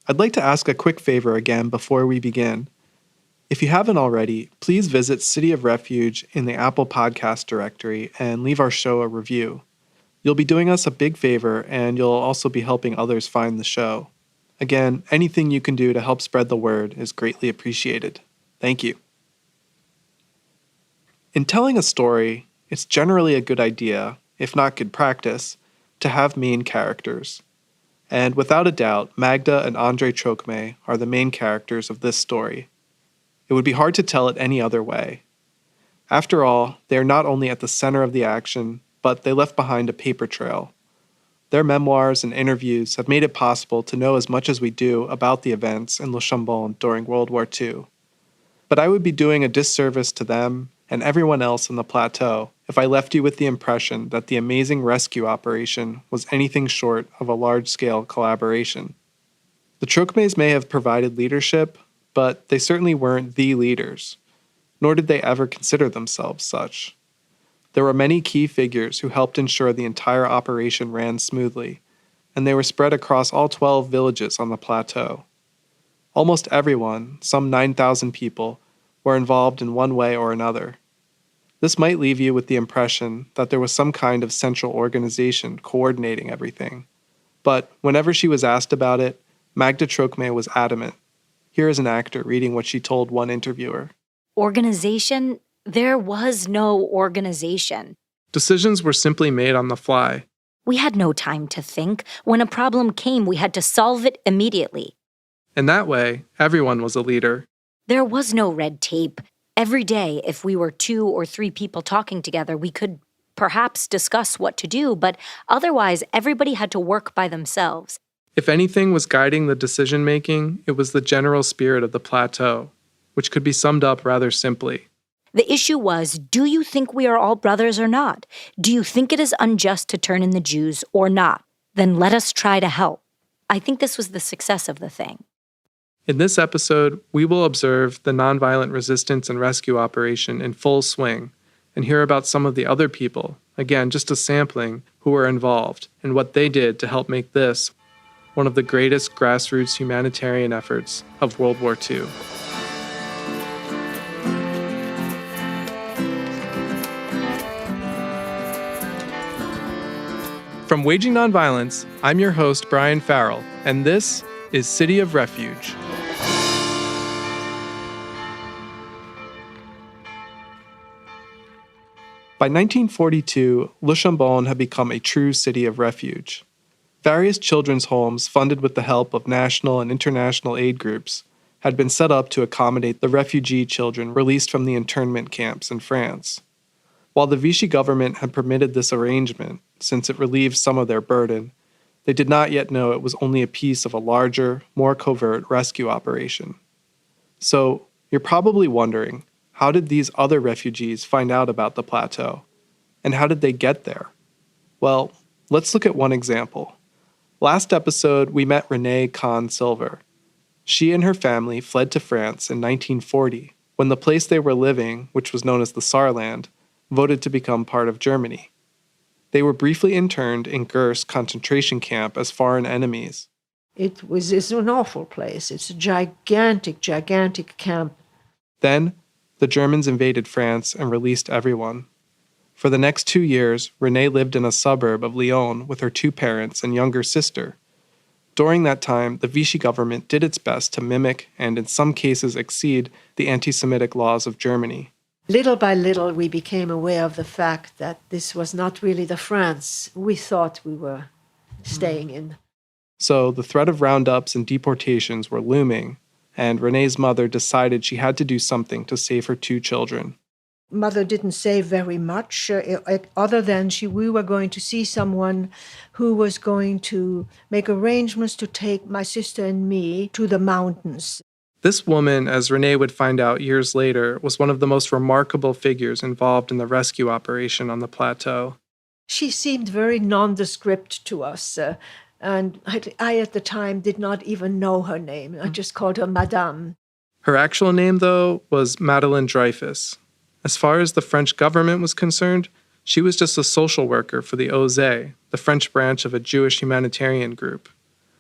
I'd like to ask a quick favor again before we begin. If you haven't already, please visit City of Refuge in the Apple Podcast directory and leave our show a review. You'll be doing us a big favor, and you'll also be helping others find the show. Again, anything you can do to help spread the word is greatly appreciated. Thank you. In telling a story, it's generally a good idea, if not good practice, to have main characters. And without a doubt, Magda and Andrei Trocmé are the main characters of this story. It would be hard to tell it any other way. After all, they are not only at the center of the action, but they left behind a paper trail. Their memoirs and interviews have made it possible to know as much as we do about the events in Le Chambon during World War II. But I would be doing a disservice to them and everyone else on the plateau if I left you with the impression that the amazing rescue operation was anything short of a large-scale collaboration. The Trocmés may have provided leadership, but they certainly weren't the leaders, nor did they ever consider themselves such. There were many key figures who helped ensure the entire operation ran smoothly, and they were spread across all 12 villages on the plateau. Almost everyone, some 9,000 people, were involved in one way or another. This might leave you with the impression that there was some kind of central organization coordinating everything. But whenever she was asked about it, Magda Trocmé was adamant. Here is an actor reading what she told one interviewer. Organization? There was no organization. Decisions were simply made on the fly. We had no time to think. When a problem came, we had to solve it immediately. In that way, everyone was a leader. There was no red tape. Every day, if we were 2 or 3 people talking together, we could perhaps discuss what to do, but otherwise, everybody had to work by themselves. If anything was guiding the decision-making, it was the general spirit of the plateau, which could be summed up rather simply. The issue was, do you think we are all brothers or not? Do you think it is unjust to turn in the Jews or not? Then let us try to help. I think this was the success of the thing. In this episode, we will observe the nonviolent resistance and rescue operation in full swing and hear about some of the other people, again, just a sampling, who were involved and what they did to help make this one of the greatest grassroots humanitarian efforts of World War II. From Waging Nonviolence, I'm your host, Brian Farrell, and this is City of Refuge. By 1942, Le Chambon had become a true city of refuge. Various children's homes, funded with the help of national and international aid groups, had been set up to accommodate the refugee children released from the internment camps in France. While the Vichy government had permitted this arrangement, since it relieved some of their burden, they did not yet know it was only a piece of a larger, more covert rescue operation. So, you're probably wondering, how did these other refugees find out about the plateau? And how did they get there? Well, let's look at one example. Last episode, we met Renee Kahn-Silver. She and her family fled to France in 1940, when the place they were living, which was known as the Saarland, voted to become part of Germany. They were briefly interned in Gurs concentration camp as foreign enemies. It's an awful place. It's a gigantic camp. Then, the Germans invaded France and released everyone. For the next 2 years, Renee lived in a suburb of Lyon with her 2 parents and younger sister. During that time, the Vichy government did its best to mimic and in some cases exceed the anti-Semitic laws of Germany. Little by little, we became aware of the fact that this was not really the France we thought we were staying in. So the threat of roundups and deportations were looming, and Renee's mother decided she had to do something to save her 2 children. Mother didn't say very much, other than we were going to see someone who was going to make arrangements to take my sister and me to the mountains. This woman, as Renee would find out years later, was one of the most remarkable figures involved in the rescue operation on the plateau. She seemed very nondescript to us, and I at the time did not even know her name. I just called her Madame. Her actual name, though, was Madeleine Dreyfus. As far as the French government was concerned, she was just a social worker for the OSE, the French branch of a Jewish humanitarian group.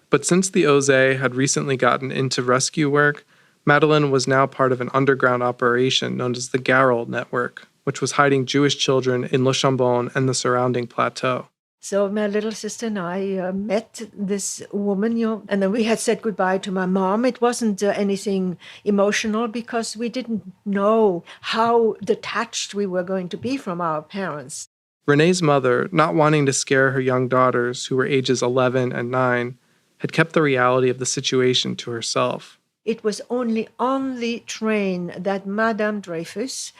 But since the OZE had recently gotten into rescue work, Madeleine was now part of an underground operation known as the Garel Network, which was hiding Jewish children in Le Chambon and the surrounding plateau. So my little sister and I met this woman, and then we had said goodbye to my mom. It wasn't anything emotional because we didn't know how detached we were going to be from our parents. Renee's mother, not wanting to scare her young daughters, who were ages 11 and 9, had kept the reality of the situation to herself. It was only on the train that Madame Dreyfus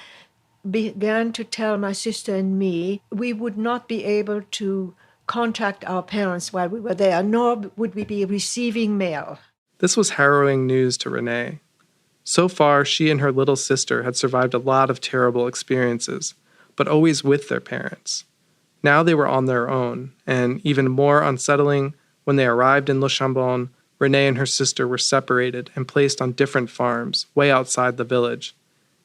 began to tell my sister and me we would not be able to contact our parents while we were there, nor would we be receiving mail. This was harrowing news to Renee. So far, she and her little sister had survived a lot of terrible experiences, but always with their parents. Now they were on their own, and even more unsettling, when they arrived in Le Chambon, Renee and her sister were separated and placed on different farms, way outside the village.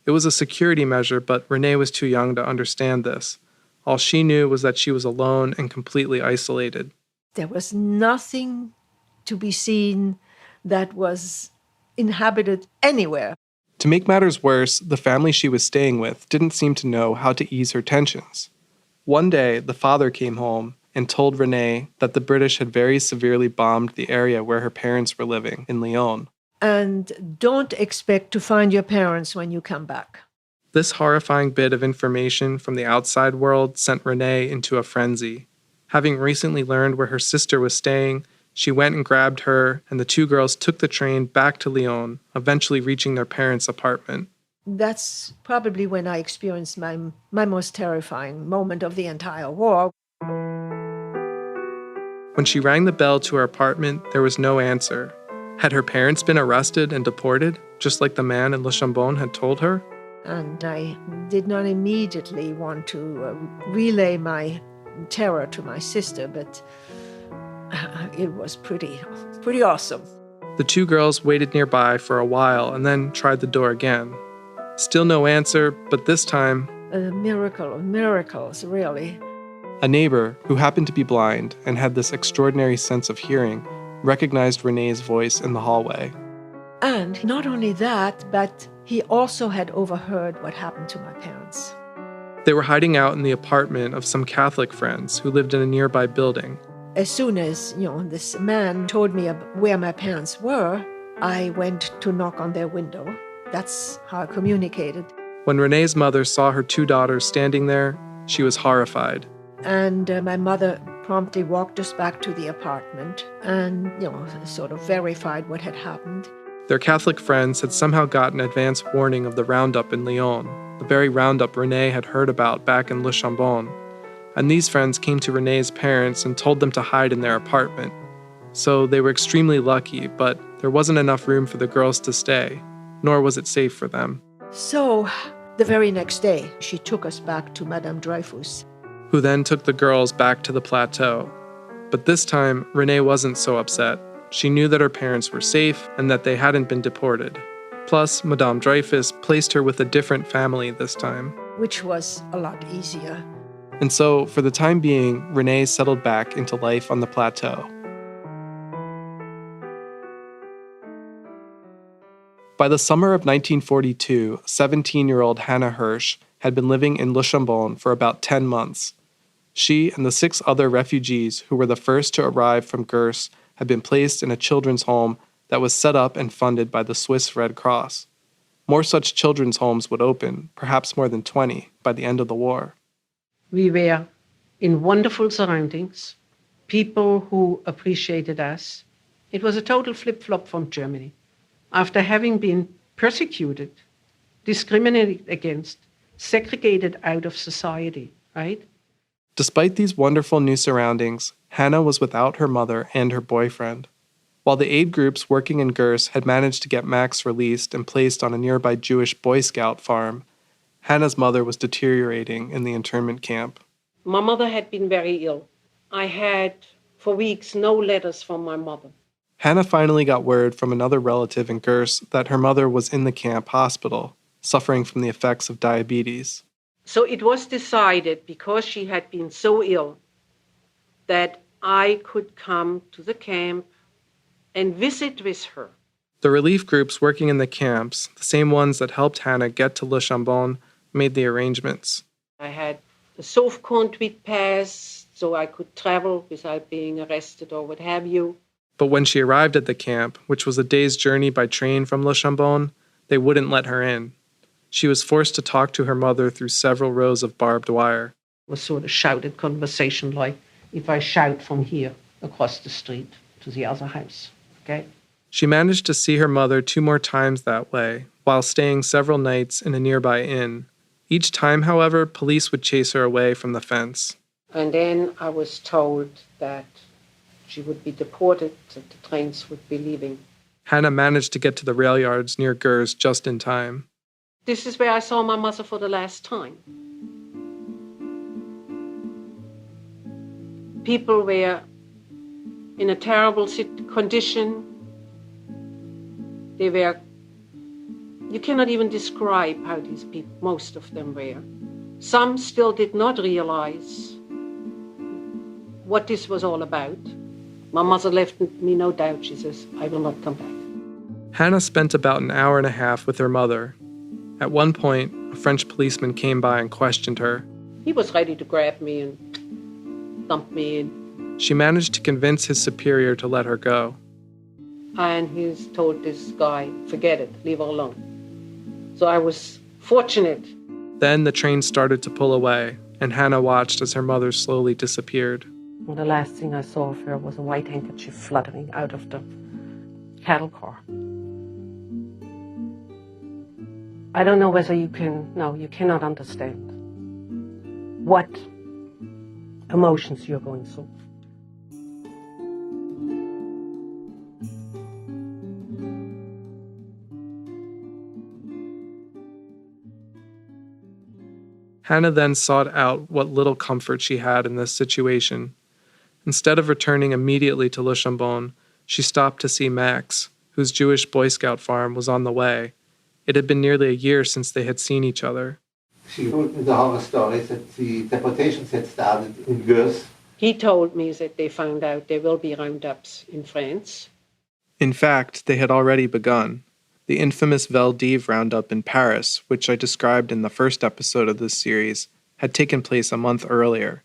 It was a security measure, but Renee was too young to understand this. All she knew was that she was alone and completely isolated. There was nothing to be seen that was inhabited anywhere. To make matters worse, the family she was staying with didn't seem to know how to ease her tensions. One day, the father came home and told Renee that the British had very severely bombed the area where her parents were living, in Lyon. And don't expect to find your parents when you come back. This horrifying bit of information from the outside world sent Renee into a frenzy. Having recently learned where her sister was staying, she went and grabbed her, and the two girls took the train back to Lyon, eventually reaching their parents' apartment. That's probably when I experienced my most terrifying moment of the entire war. When she rang the bell to her apartment, there was no answer. Had her parents been arrested and deported, just like the man in Le Chambon had told her? And I did not immediately want to relay my terror to my sister, but it was pretty awesome. The two girls waited nearby for a while and then tried the door again. Still no answer, but this time... A miracle of miracles, really. A neighbor, who happened to be blind and had this extraordinary sense of hearing, recognized Renee's voice in the hallway. And not only that, but he also had overheard what happened to my parents. They were hiding out in the apartment of some Catholic friends who lived in a nearby building. As soon as, this man told me where my parents were, I went to knock on their window. That's how I communicated. When Renee's mother saw her two daughters standing there, she was horrified. And my mother promptly walked us back to the apartment and, sort of verified what had happened. Their Catholic friends had somehow gotten advance warning of the roundup in Lyon, the very roundup Renee had heard about back in Le Chambon. And these friends came to Renee's parents and told them to hide in their apartment. So they were extremely lucky, but there wasn't enough room for the girls to stay, nor was it safe for them. So the very next day, she took us back to Madame Dreyfus, who then took the girls back to the plateau. But this time, Renee wasn't so upset. She knew that her parents were safe and that they hadn't been deported. Plus, Madame Dreyfus placed her with a different family this time. Which was a lot easier. And so, for the time being, Renee settled back into life on the plateau. By the summer of 1942, 17-year-old Hannah Hirsch had been living in Le Chambon for about 10 months. She and the 6 other refugees who were the first to arrive from Gurs had been placed in a children's home that was set up and funded by the Swiss Red Cross. More such children's homes would open, perhaps more than 20, by the end of the war. We were in wonderful surroundings, people who appreciated us. It was a total flip-flop from Germany. After having been persecuted, discriminated against, segregated out of society, right? Despite these wonderful new surroundings, Hannah was without her mother and her boyfriend. While the aid groups working in Gurs had managed to get Max released and placed on a nearby Jewish Boy Scout farm, Hannah's mother was deteriorating in the internment camp. My mother had been very ill. I had, for weeks, no letters from my mother. Hannah finally got word from another relative in Gurs that her mother was in the camp hospital, suffering from the effects of diabetes. So it was decided, because she had been so ill, that I could come to the camp and visit with her. The relief groups working in the camps, the same ones that helped Hannah get to Le Chambon, made the arrangements. I had a sauf-conduit pass, so I could travel without being arrested or what have you. But when she arrived at the camp, which was a day's journey by train from Le Chambon, they wouldn't let her in. She was forced to talk to her mother through several rows of barbed wire. It was sort of shouted conversation, like if I shout from here across the street to the other house, okay? She managed to see her mother 2 more times that way, while staying several nights in a nearby inn. Each time, however, police would chase her away from the fence. And then I was told that she would be deported, that the trains would be leaving. Hannah managed to get to the rail yards near Gurs just in time. This is where I saw my mother for the last time. People were in a terrible condition. They were, you cannot even describe how these people, most of them were. Some still did not realize what this was all about. My mother left me no doubt. She says, I will not come back. Hannah spent about an hour and a half with her mother. At one point, a French policeman came by and questioned her. He was ready to grab me and dump me in. She managed to convince his superior to let her go. And he's told this guy, forget it, leave her alone. So I was fortunate. Then the train started to pull away, and Hannah watched as her mother slowly disappeared. Well, the last thing I saw of her was a white handkerchief fluttering out of the cattle car. I don't know whether you cannot understand what emotions you're going through. Hannah then sought out what little comfort she had in this situation. Instead of returning immediately to Le Chambon, she stopped to see Max, whose Jewish Boy Scout farm was on the way. It had been nearly a year since they had seen each other. She told me the horror stories that the deportations had started in Gurs. He told me that they found out there will be roundups in France. In fact, they had already begun. The infamous Veldiv roundup in Paris, which I described in the first episode of this series, had taken place a month earlier,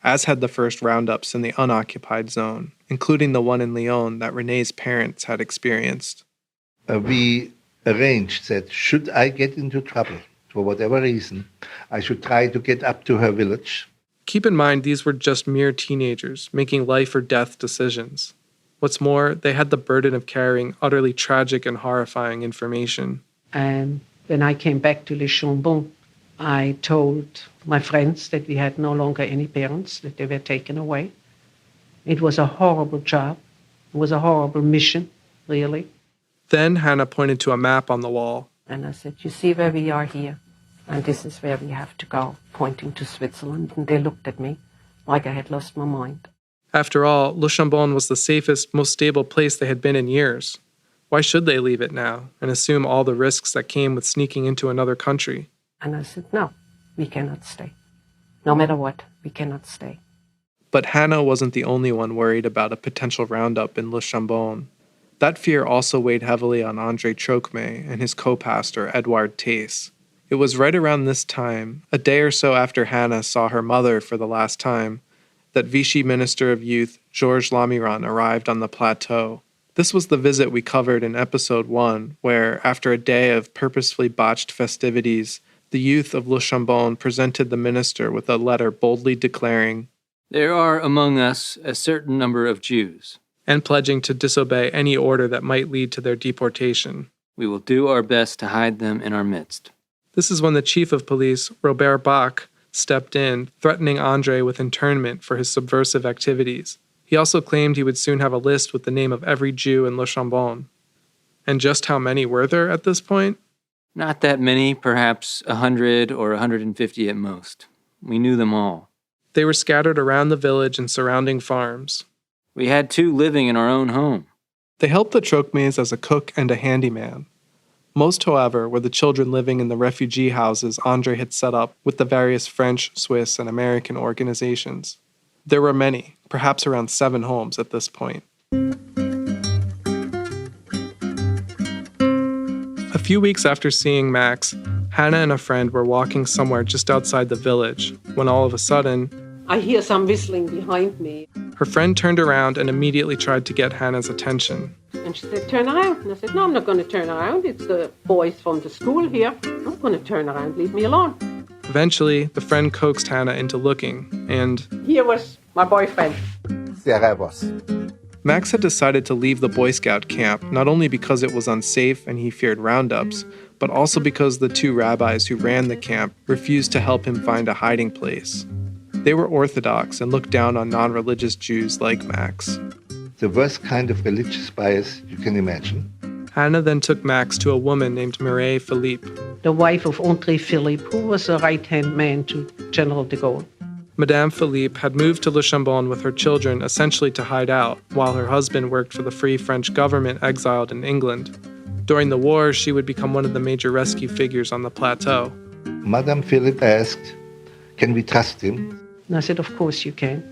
as had the first roundups in the unoccupied zone, including the one in Lyon that Renée's parents had experienced. We arranged that should I get into trouble, for whatever reason, I should try to get up to her village. Keep in mind these were just mere teenagers making life or death decisions. What's more, they had the burden of carrying utterly tragic and horrifying information. And when I came back to Le Chambon, I told my friends that we had no longer any parents, that they were taken away. It was a horrible job. It was a horrible mission, really. Then Hannah pointed to a map on the wall. And I said, you see where we are here? And this is where we have to go, pointing to Switzerland. And they looked at me like I had lost my mind. After all, Le Chambon was the safest, most stable place they had been in years. Why should they leave it now and assume all the risks that came with sneaking into another country? And I said, no, we cannot stay. No matter what, we cannot stay. But Hannah wasn't the only one worried about a potential roundup in Le Chambon. That fear also weighed heavily on André Trocmé and his co-pastor, Edouard Tace. It was right around this time, a day or so after Hannah saw her mother for the last time, that Vichy Minister of Youth Georges Lamiran arrived on the plateau. This was the visit we covered in episode 1, where, after a day of purposefully botched festivities, the youth of Le Chambon presented the minister with a letter boldly declaring, "There are among us a certain number of Jews, and pledging to disobey any order that might lead to their deportation. We will do our best to hide them in our midst." This is when the chief of police, Robert Bach, stepped in, threatening André with internment for his subversive activities. He also claimed he would soon have a list with the name of every Jew in Le Chambon. And just how many were there at this point? Not that many, perhaps 100 or 150 at most. We knew them all. They were scattered around the village and surrounding farms. We had 2 living in our own home. They helped the Trocmés as a cook and a handyman. Most, however, were the children living in the refugee houses André had set up with the various French, Swiss, and American organizations. There were many, perhaps around 7 homes at this point. A few weeks after seeing Max, Hannah and a friend were walking somewhere just outside the village when all of a sudden, I hear some whistling behind me. her friend turned around and immediately tried to get Hannah's attention. And she said, turn around. And I said, no, I'm not going to turn around. It's the boys from the school here. I'm not going to turn around. Leave me alone. Eventually, the friend coaxed Hannah into looking, and Here was my boyfriend. There I was. Max had decided to leave the Boy Scout camp not only because it was unsafe and he feared roundups, but also because the two rabbis who ran the camp refused to help him find a hiding place. They were Orthodox and looked down on non-religious Jews like Max. The worst kind of religious bias you can imagine. Hannah then took Max to a woman named Mireille Philippe. The wife of André Philippe, who was a right-hand man to General de Gaulle. Madame Philippe had moved to Le Chambon with her children essentially to hide out, while her husband worked for the Free French government exiled in England. During the war, she would become one of the major rescue figures on the plateau. Madame Philippe asked, can we trust him? And I said, of course you can.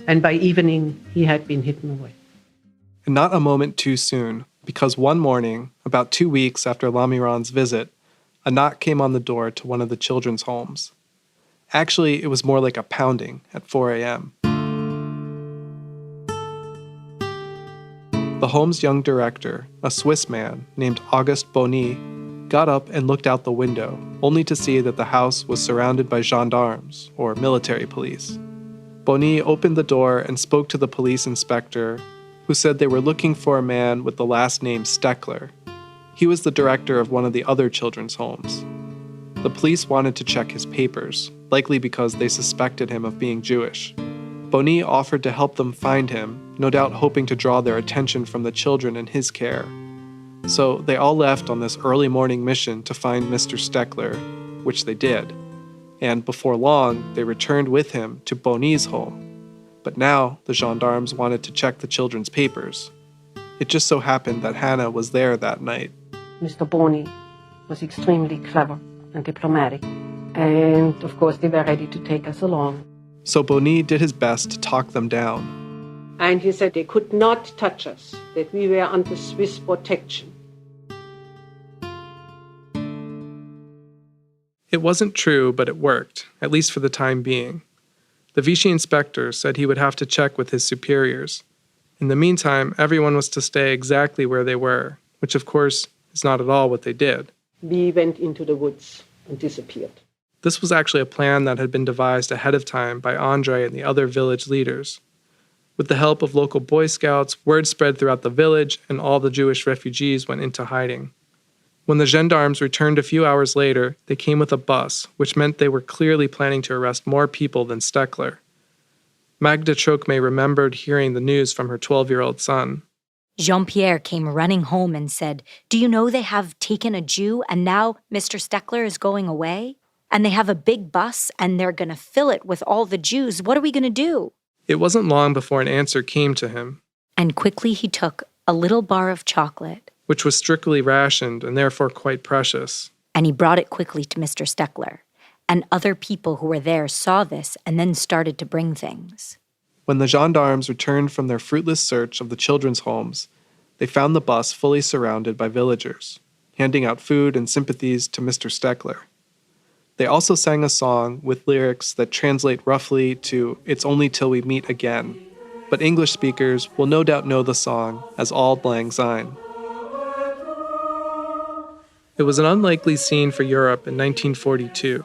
And by evening, he had been hidden away. And not a moment too soon, because one morning, about 2 weeks after Lamiran's visit, a knock came on the door to one of the children's homes. Actually, it was more like a pounding at 4 a.m. The home's young director, a Swiss man named Auguste Bonny, got up and looked out the window, only to see that the house was surrounded by gendarmes, or military police. Bonny opened the door and spoke to the police inspector, who said they were looking for a man with the last name Steckler. He was the director of one of the other children's homes. The police wanted to check his papers, likely because they suspected him of being Jewish. Bonny offered to help them find him, no doubt hoping to draw their attention from the children in his care. So they all left on this early morning mission to find Mr. Steckler, which they did. And before long, they returned with him to Bonny's home. But now the gendarmes wanted to check the children's papers. It just so happened that Hannah was there that night. Mr. Bonny was extremely clever and diplomatic. And, of course, they were ready to take us along. So Bonny did his best to talk them down. And he said they could not touch us, that we were under Swiss protection. It wasn't true, but it worked, at least for the time being. The Vichy inspector said he would have to check with his superiors. In the meantime, everyone was to stay exactly where they were, which of course is not at all what they did. We went into the woods and disappeared. This was actually a plan that had been devised ahead of time by André and the other village leaders. With the help of local Boy Scouts, word spread throughout the village and all the Jewish refugees went into hiding. When the gendarmes returned a few hours later, they came with a bus, which meant they were clearly planning to arrest more people than Steckler. Magda Chokme remembered hearing the news from her 12-year-old son. Jean-Pierre came running home and said, "Do you know they have taken a Jew and now Mr. Steckler is going away? And they have a big bus and they're going to fill it with all the Jews. What are we going to do?" It wasn't long before an answer came to him, And quickly he took a little bar of chocolate, which was strictly rationed and therefore quite precious. and he brought it quickly to Mr. Steckler. And other people who were there saw this and then started to bring things. When the gendarmes returned from their fruitless search of the children's homes, they found the bus fully surrounded by villagers, handing out food and sympathies to Mr. Steckler. They also sang a song with lyrics that translate roughly to "It's only till we meet again," but English speakers will no doubt know the song as "Auld Lang Syne." It was an unlikely scene for Europe in 1942,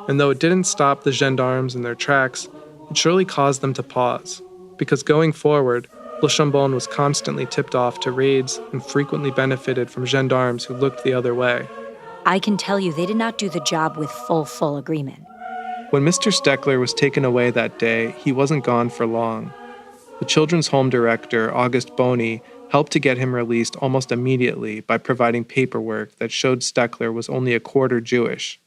and though it didn't stop the gendarmes in their tracks, it surely caused them to pause, because going forward, Le Chambon was constantly tipped off to raids and frequently benefited from gendarmes who looked the other way. I can tell you they did not do the job with full agreement. When Mr. Steckler was taken away that day, he wasn't gone for long. The children's home director, Auguste Bonny, helped to get him released almost immediately by providing paperwork that showed Steckler was only a quarter Jewish,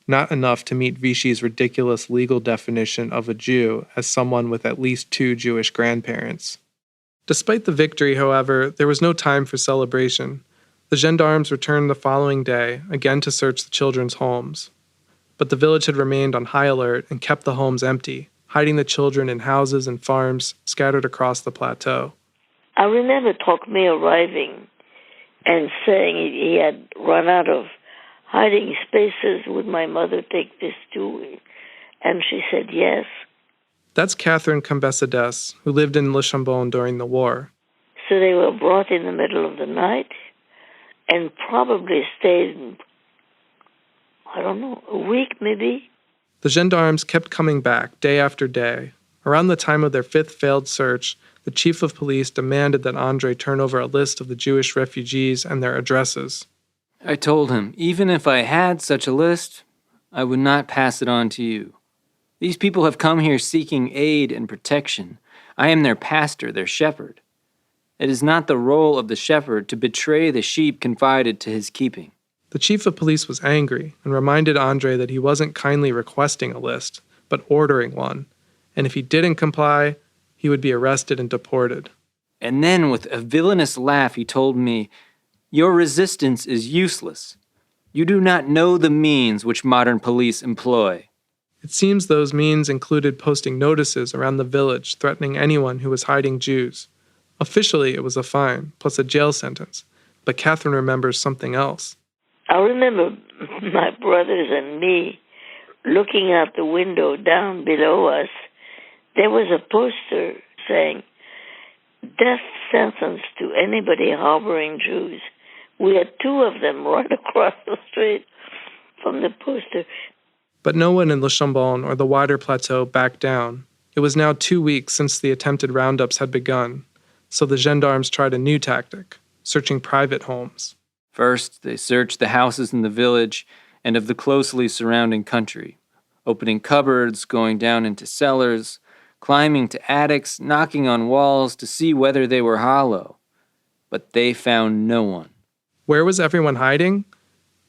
not enough to meet Vichy's ridiculous legal definition of a Jew as someone with at least 2 Jewish grandparents. Despite the victory, however, there was no time for celebration. The gendarmes returned the following day, again to search the children's homes. But the village had remained on high alert and kept the homes empty, hiding the children in houses and farms scattered across the plateau. I remember Chokme arriving and saying he had run out of hiding spaces. Would my mother take this too? And she said yes. That's Catherine Cambesades, who lived in Le Chambon during the war. So they were brought in the middle of the night and probably stayed, I don't know, a week maybe. The gendarmes kept coming back day after day. Around the time of their fifth failed search, the chief of police demanded that Andre turn over a list of the Jewish refugees and their addresses. I told him, even if I had such a list, I would not pass it on to you. These people have come here seeking aid and protection. I am their pastor, their shepherd. It is not the role of the shepherd to betray the sheep confided to his keeping. The chief of police was angry and reminded Andre that he wasn't kindly requesting a list, but ordering one, and if he didn't comply, he would be arrested and deported. And then, with a villainous laugh, he told me, "Your resistance is useless. You do not know the means which modern police employ." It seems those means included posting notices around the village threatening anyone who was hiding Jews. Officially, it was a fine, plus a jail sentence, but Catherine remembers something else. I remember my brothers and me looking out the window down below us. There was a poster saying, "Death sentence to anybody harboring Jews." We had two of them right across the street from the poster. But no one in Le Chambon or the wider plateau backed down. It was now 2 weeks since the attempted roundups had begun, so the gendarmes tried a new tactic, searching private homes. First, they searched the houses in the village and of the closely surrounding country, opening cupboards, going down into cellars, climbing to attics, knocking on walls to see whether they were hollow. But they found no one. Where was everyone hiding?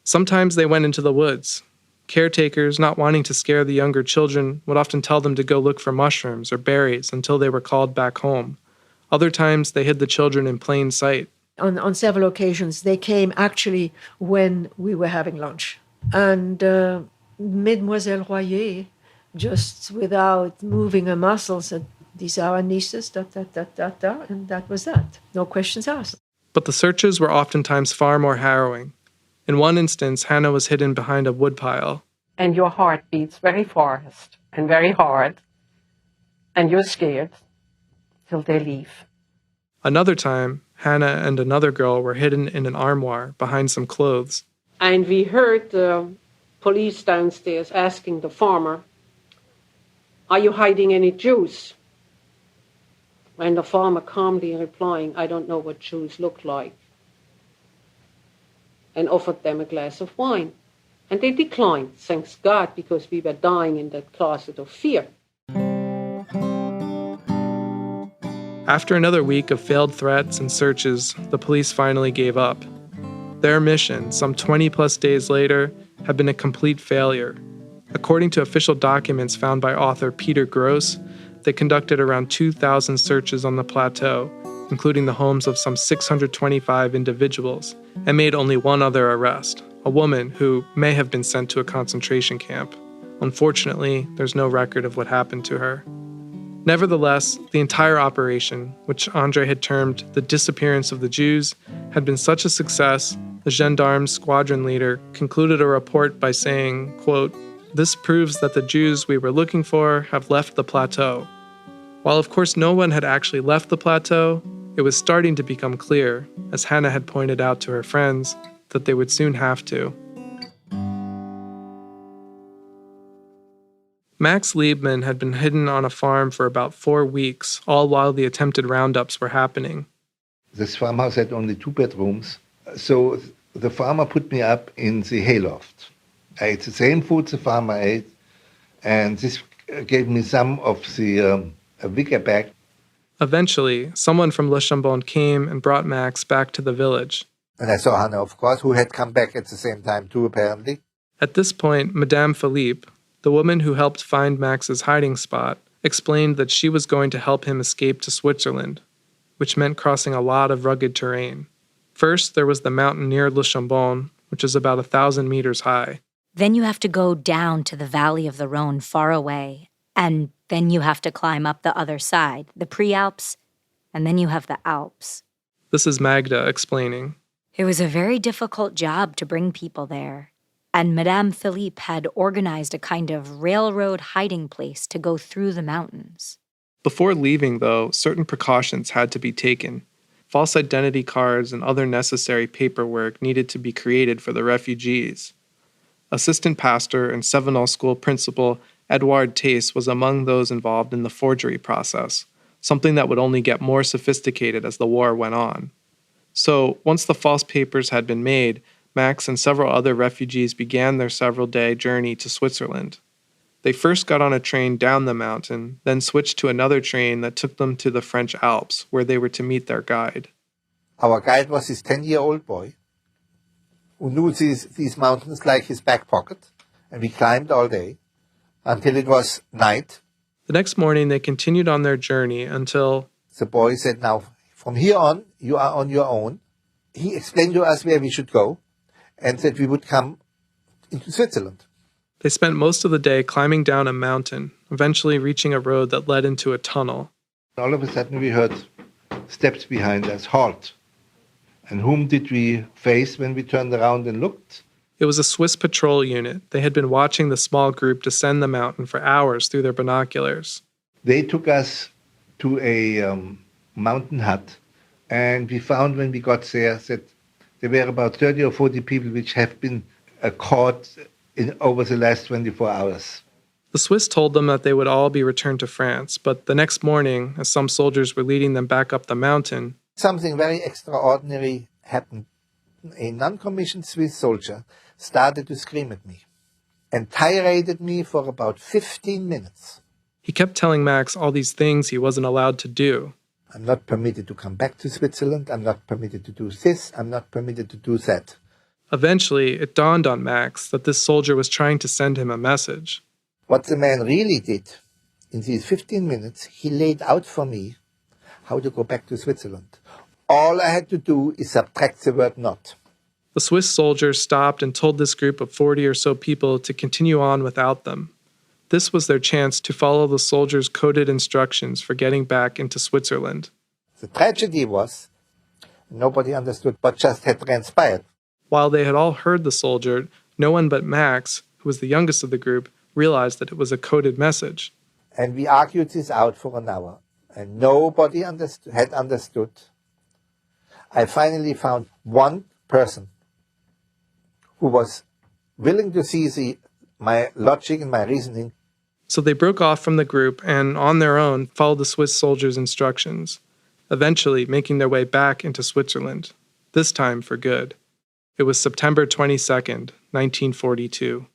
Sometimes they went into the woods. Caretakers, not wanting to scare the younger children, would often tell them to go look for mushrooms or berries until they were called back home. Other times, they hid the children in plain sight. On several occasions, they came actually when we were having lunch. And Mademoiselle Royer, just without moving a muscle, said, "These are our nieces, and that was that. No questions asked." But the searches were oftentimes far more harrowing. In one instance, Hannah was hidden behind a woodpile. And your heart beats very fast and very hard, and you're scared till they leave. Another time, Hannah and another girl were hidden in an armoire behind some clothes. And we heard the police downstairs asking the farmer, "Are you hiding any Jews?" And the farmer calmly replying, "I don't know what Jews look like," and offered them a glass of wine. And they declined, thanks God, because we were dying in that closet of fear. After another week of failed threats and searches, the police finally gave up. Their mission, some 20-plus days later, had been a complete failure. According to official documents found by author Peter Gross, they conducted around 2,000 searches on the plateau, including the homes of some 625 individuals, and made only one other arrest, a woman who may have been sent to a concentration camp. Unfortunately, there's no record of what happened to her. Nevertheless, the entire operation, which Andre had termed the disappearance of the Jews, had been such a success, the gendarme's squadron leader concluded a report by saying, quote, "This proves that the Jews we were looking for have left the plateau." While of course no one had actually left the plateau, it was starting to become clear, as Hannah had pointed out to her friends, that they would soon have to. Max Liebman had been hidden on a farm for about 4 weeks, all while the attempted roundups were happening. This farmhouse had only 2 bedrooms, so the farmer put me up in the hayloft. I ate the same food the farmer ate, and this gave me some of the vigor back. Eventually, someone from Le Chambon came and brought Max back to the village. And I saw Hannah, of course, who had come back at the same time too, apparently. At this point, Madame Philippe, the woman who helped find Max's hiding spot, explained that she was going to help him escape to Switzerland, which meant crossing a lot of rugged terrain. First, there was the mountain near Le Chambon, which is about 1,000 meters high. Then you have to go down to the valley of the Rhone far away, and then you have to climb up the other side, the Prealps, and then you have the Alps. This is Magda explaining. It was a very difficult job to bring people there, and Madame Philippe had organized a kind of railroad hiding place to go through the mountains. Before leaving, though, certain precautions had to be taken. False identity cards and other necessary paperwork needed to be created for the refugees. Assistant pastor and Sevenol School principal Edouard Tace was among those involved in the forgery process, something that would only get more sophisticated as the war went on. So, once the false papers had been made, Max and several other refugees began their several-day journey to Switzerland. They first got on a train down the mountain, then switched to another train that took them to the French Alps, where they were to meet their guide. Our guide was this 10-year-old boy who knew these mountains like his back pocket, and we climbed all day until it was night. The next morning, they continued on their journey until the boy said, "Now, from here on, you are on your own." He explained to us where we should go and said we would come into Switzerland. They spent most of the day climbing down a mountain, eventually reaching a road that led into a tunnel. All of a sudden we heard steps behind us, halt. And whom did we face when we turned around and looked? It was a Swiss patrol unit. They had been watching the small group descend the mountain for hours through their binoculars. They took us to a mountain hut, and we found when we got there that there were about 30 or 40 people which have been caught over the last 24 hours. The Swiss told them that they would all be returned to France, but the next morning, as some soldiers were leading them back up the mountain, something very extraordinary happened. A non-commissioned Swiss soldier started to scream at me and tiraded me for about 15 minutes. He kept telling Max all these things he wasn't allowed to do. I'm not permitted to come back to Switzerland. I'm not permitted to do this. I'm not permitted to do that. Eventually, it dawned on Max that this soldier was trying to send him a message. What the man really did in these 15 minutes, he laid out for me how to go back to Switzerland. All I had to do is subtract the word not. The Swiss soldier stopped and told this group of 40 or so people to continue on without them. This was their chance to follow the soldiers' coded instructions for getting back into Switzerland. The tragedy was nobody understood what just had transpired. While they had all heard the soldier, no one but Max, who was the youngest of the group, realized that it was a coded message. And we argued this out for an hour, and nobody had understood. I finally found one person who was willing to see my logic and my reasoning. So they broke off from the group and, on their own, followed the Swiss soldiers' instructions, eventually making their way back into Switzerland, this time for good. It was September 22nd, 1942.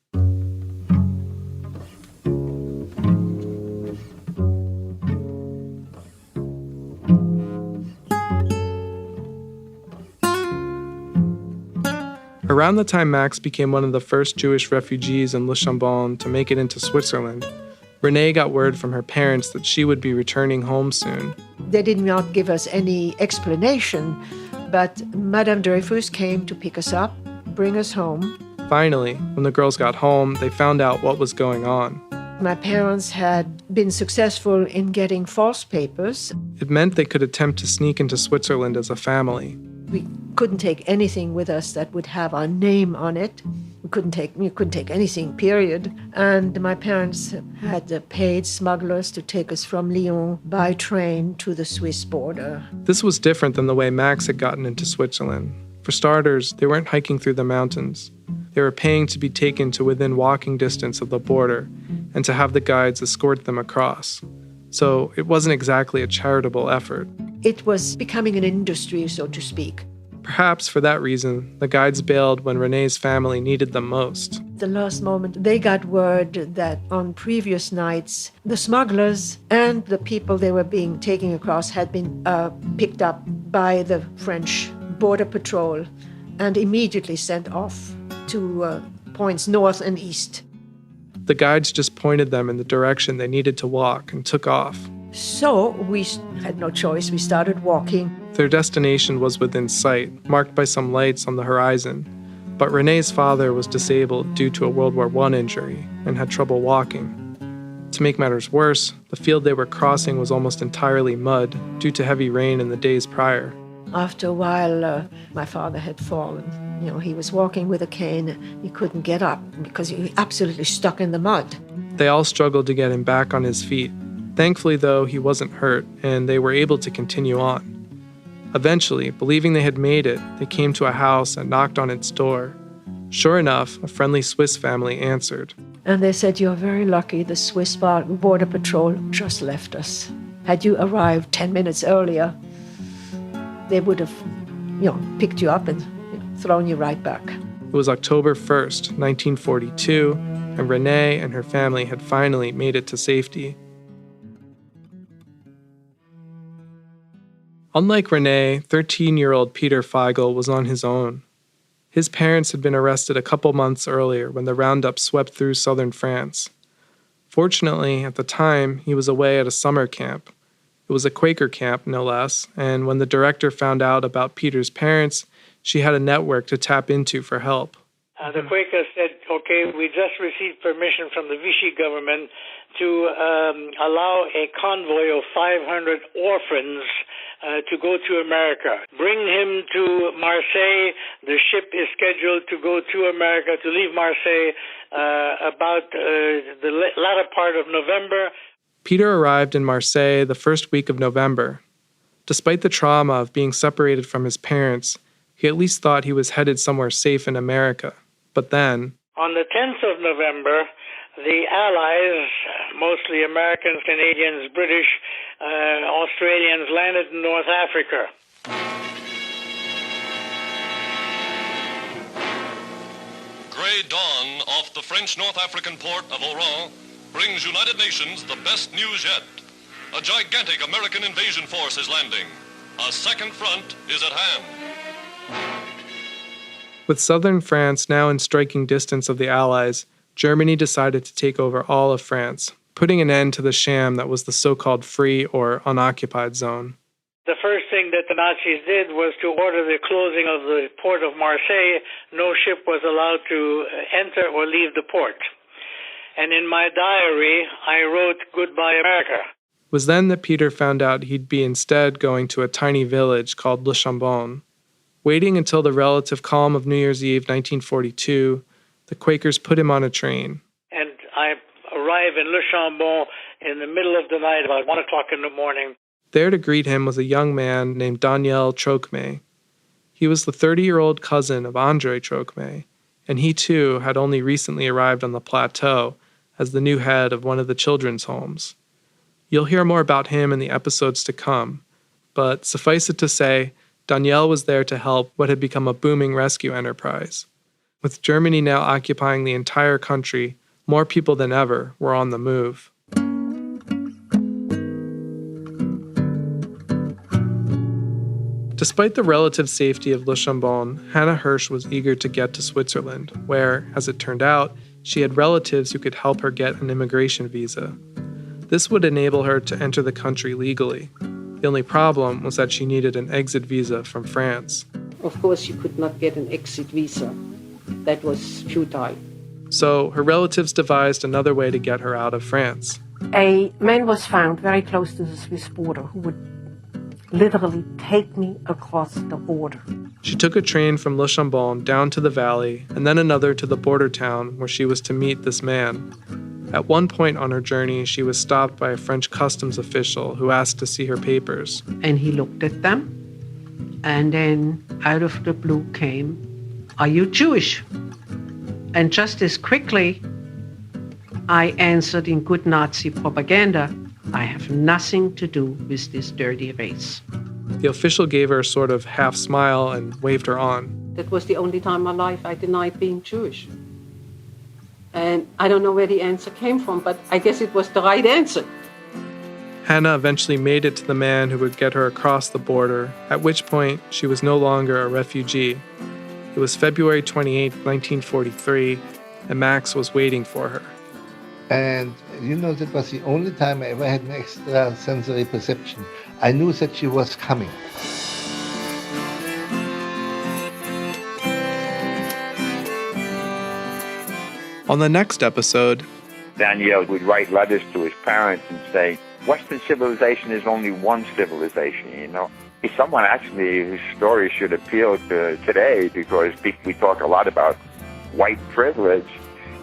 Around the time Max became one of the first Jewish refugees in Chambon to make it into Switzerland, Renee got word from her parents that she would be returning home soon. They did not give us any explanation, but Madame Dreyfus came to pick us up, bring us home. Finally, when the girls got home, they found out what was going on. My parents had been successful in getting false papers. It meant they could attempt to sneak into Switzerland as a family. We couldn't take anything with us that would have our name on it. You couldn't take anything, period. And my parents had paid smugglers to take us from Lyon by train to the Swiss border. This was different than the way Max had gotten into Switzerland. For starters, they weren't hiking through the mountains. They were paying to be taken to within walking distance of the border and to have the guides escort them across. So it wasn't exactly a charitable effort. It was becoming an industry, so to speak. Perhaps for that reason, the guides bailed when Renee's family needed them most. The last moment, they got word that on previous nights, the smugglers and the people they were being taken across had been picked up by the French border patrol and immediately sent off to points north and east. The guides just pointed them in the direction they needed to walk and took off. So we had no choice. We started walking. Their destination was within sight, marked by some lights on the horizon. But Renee's father was disabled due to a World War I injury and had trouble walking. To make matters worse, the field they were crossing was almost entirely mud due to heavy rain in the days prior. After a while, my father had fallen. You know, he was walking with a cane. He couldn't get up because he was absolutely stuck in the mud. They all struggled to get him back on his feet. Thankfully, though, he wasn't hurt, and they were able to continue on. Eventually, believing they had made it, they came to a house and knocked on its door. Sure enough, a friendly Swiss family answered. And they said, "You're very lucky. The Swiss Border Patrol just left us. Had you arrived 10 minutes earlier, they would have, picked you up and thrown you right back." It was October 1st, 1942, and Renee and her family had finally made it to safety. Unlike Renee, 13-year-old Peter Feigl was on his own. His parents had been arrested a couple months earlier when the roundups swept through southern France. Fortunately, at the time, he was away at a summer camp. It was a Quaker camp, no less, and when the director found out about Peter's parents, she had a network to tap into for help. The Quakers said, okay, we just received permission from the Vichy government to allow a convoy of 500 orphans to go to America. Bring him to Marseille. The ship is scheduled to go to America, to leave Marseille about the latter part of November. Peter arrived in Marseille the first week of November. Despite the trauma of being separated from his parents, he at least thought he was headed somewhere safe in America. But then, on the 10th of November, the Allies, mostly Americans, Canadians, British, Australians, landed in North Africa. Grey dawn off the French North African port of Oran brings United Nations the best news yet. A gigantic American invasion force is landing. A second front is at hand. With southern France now in striking distance of the Allies, Germany decided to take over all of France, putting an end to the sham that was the so-called free or unoccupied zone. The first thing that the Nazis did was to order the closing of the port of Marseille. No ship was allowed to enter or leave the port. And in my diary, I wrote, "Goodbye, America." It was then that Peter found out he'd be instead going to a tiny village called Chambon. Waiting until the relative calm of New Year's Eve 1942, the Quakers put him on a train. And I arrive in Le Chambon in the middle of the night, about 1 o'clock in the morning. There to greet him was a young man named Daniel Trocmé. He was the 30-year-old cousin of André Trocmé, and he too had only recently arrived on the plateau as the new head of one of the children's homes. You'll hear more about him in the episodes to come, but suffice it to say, Daniel was there to help what had become a booming rescue enterprise. With Germany now occupying the entire country, more people than ever were on the move. Despite the relative safety of Le Chambon, Hannah Hirsch was eager to get to Switzerland, where, as it turned out, she had relatives who could help her get an immigration visa. This would enable her to enter the country legally. The only problem was that she needed an exit visa from France. Of course, you could not get an exit visa. That was futile. So her relatives devised another way to get her out of France. A man was found very close to the Swiss border who would literally take me across the border. She took a train from Le Chambon down to the valley and then another to the border town where she was to meet this man. At one point on her journey, she was stopped by a French customs official who asked to see her papers. And he looked at them, and then out of the blue came, "Are you Jewish?" And just as quickly, I answered in good Nazi propaganda, "I have nothing to do with this dirty race." The official gave her a sort of half smile and waved her on. That was the only time in my life I denied being Jewish. And I don't know where the answer came from, but I guess it was the right answer. Hannah eventually made it to the man who would get her across the border, at which point she was no longer a refugee. It was February 28, 1943, and Max was waiting for her. And that was the only time I ever had an extra sensory perception. I knew that she was coming. On the next episode, Daniel would write letters to his parents and say, Western civilization is only one civilization, someone actually whose story should appeal to today, because we talk a lot about white privilege.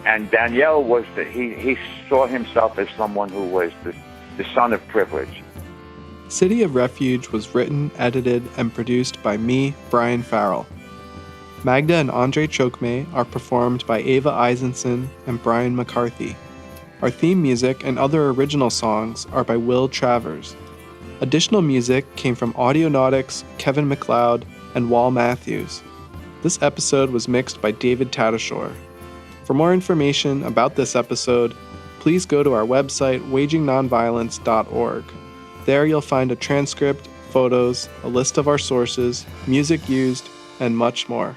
And Daniel he saw himself as someone who was the son of privilege. City of Refuge was written, edited, and produced by me, Brian Farrell. Magda and Andre Chokme are performed by Ava Eisenson and Brian McCarthy. Our theme music and other original songs are by Will Travers. Additional music came from Audionautics, Kevin MacLeod, and Wal Matthews. This episode was mixed by David Tatasciore. For more information about this episode, please go to our website, wagingnonviolence.org. There you'll find a transcript, photos, a list of our sources, music used, and much more.